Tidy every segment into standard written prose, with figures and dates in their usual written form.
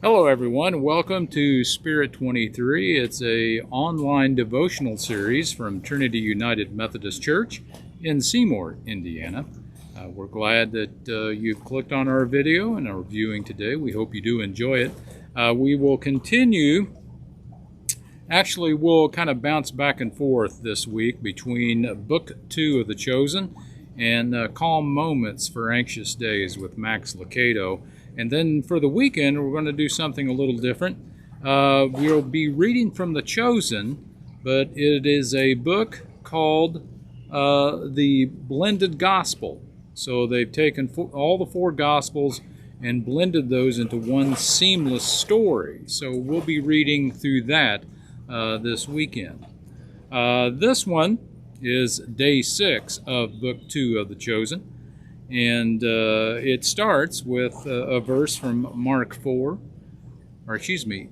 Hello everyone, welcome to Spirit 23. It's a online devotional series from Trinity United Methodist Church in Seymour, Indiana. We're glad that you've clicked on our video and are viewing today. We hope you do enjoy it. We will continue. Actually, we'll kind of bounce back and forth this week between Book 2 of The Chosen and Calm Moments for Anxious Days with Max Lucado. And then for the weekend, we're going to do something a little different. We'll be reading from The Chosen, but it is a book called The Blended Gospel. So they've taken all the four Gospels and blended those into one seamless story. So we'll be reading through that this weekend. This one is day 6 of Book 2 of The Chosen. And it starts with a verse from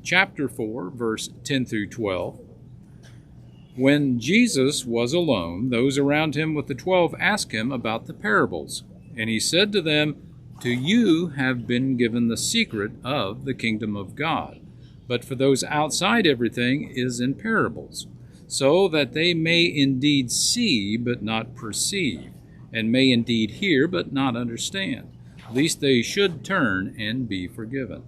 chapter 4, verse 10 through 12. When Jesus was alone, those around him with the 12 asked him about the parables. And he said to them, "To you have been given the secret of the kingdom of God. But for those outside, everything is in parables, so that they may indeed see but not perceive, and may indeed hear but not understand, lest they should turn and be forgiven."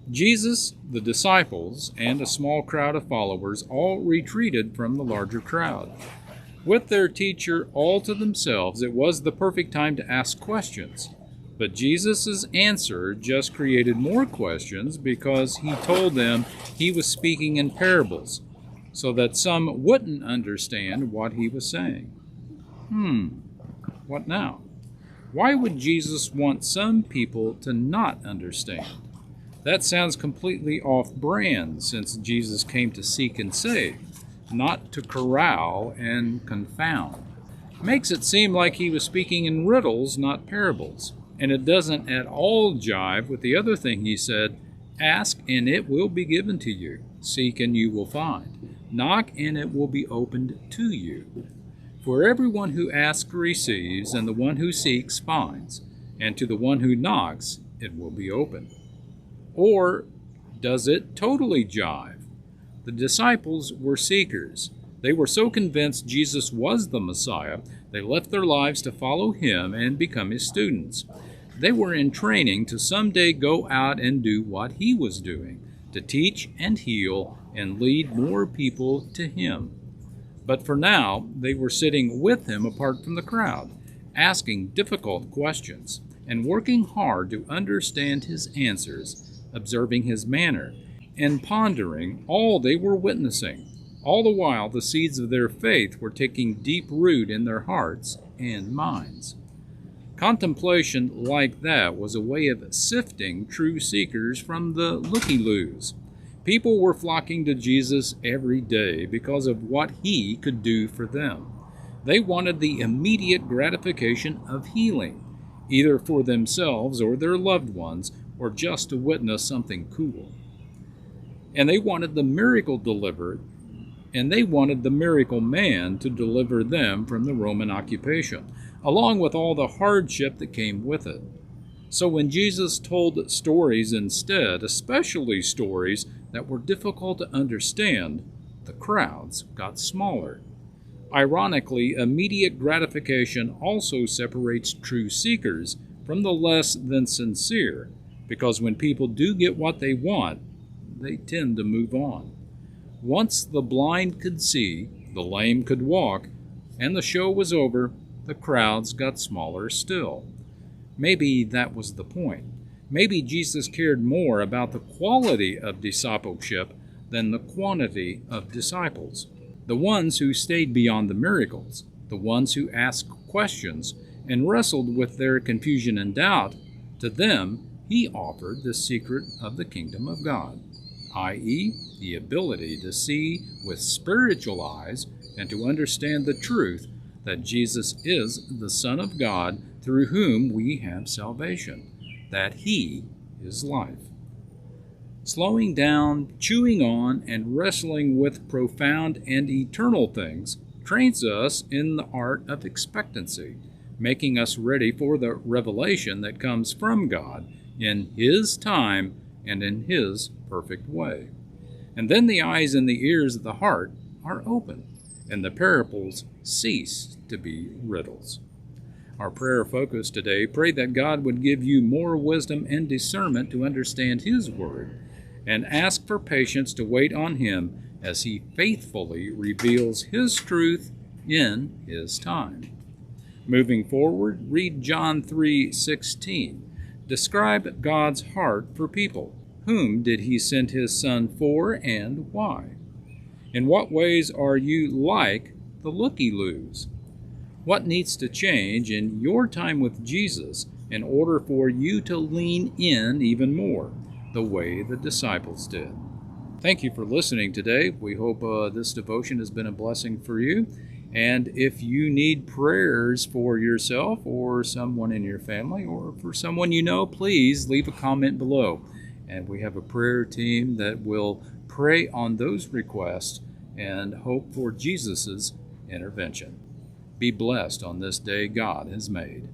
Jesus, the disciples, and a small crowd of followers all retreated from the larger crowd. With their teacher all to themselves, it was the perfect time to ask questions. But Jesus' answer just created more questions because he told them he was speaking in parables, so that some wouldn't understand what he was saying. What now? Why would Jesus want some people to not understand? That sounds completely off-brand, since Jesus came to seek and save, not to corral and confound. Makes it seem like he was speaking in riddles, not parables. And it doesn't at all jive with the other thing he said: ask and it will be given to you. Seek and you will find. Knock and it will be opened to you. For everyone who asks receives, and the one who seeks finds, and to the one who knocks it will be opened. Or does it totally jive? The disciples were seekers. They were so convinced Jesus was the Messiah, they left their lives to follow him and become his students. They were in training to someday go out and do what he was doing, to teach and heal and lead more people to him. But for now, they were sitting with him apart from the crowd, asking difficult questions and working hard to understand his answers, observing his manner, and pondering all they were witnessing. All the while, the seeds of their faith were taking deep root in their hearts and minds. Contemplation like that was a way of sifting true seekers from the looky-loos. People were flocking to Jesus every day because of what he could do for them. They wanted the immediate gratification of healing, either for themselves or their loved ones, or just to witness something cool. And they wanted the miracle delivered, and they wanted the miracle man to deliver them from the Roman occupation, along with all the hardship that came with it. So when Jesus told stories instead, especially stories that were difficult to understand, the crowds got smaller. Ironically, immediate gratification also separates true seekers from the less than sincere, because when people do get what they want, they tend to move on. Once the blind could see, the lame could walk, and the show was over, the crowds got smaller still. Maybe that was the point. Maybe Jesus cared more about the quality of discipleship than the quantity of disciples. The ones who stayed beyond the miracles, the ones who asked questions and wrestled with their confusion and doubt, to them he offered the secret of the kingdom of God, i.e., the ability to see with spiritual eyes and to understand the truth that Jesus is the Son of God, through whom we have salvation, that he is life. Slowing down, chewing on, and wrestling with profound and eternal things trains us in the art of expectancy, making us ready for the revelation that comes from God in His time and in His perfect way. And then the eyes and the ears of the heart are open, and the parables cease to be riddles. Our prayer focus today: pray that God would give you more wisdom and discernment to understand His Word, and ask for patience to wait on Him as He faithfully reveals His truth in His time. Moving forward, read John 3:16. Describe God's heart for people. Whom did He send His Son for, and why? In what ways are you like the looky-loos? What needs to change in your time with Jesus in order for you to lean in even more, the way the disciples did? Thank you for listening today. We hope this devotion has been a blessing for you. And if you need prayers for yourself or someone in your family or for someone you know, please leave a comment below. And we have a prayer team that will pray on those requests and hope for Jesus' intervention. Be blessed on this day God has made.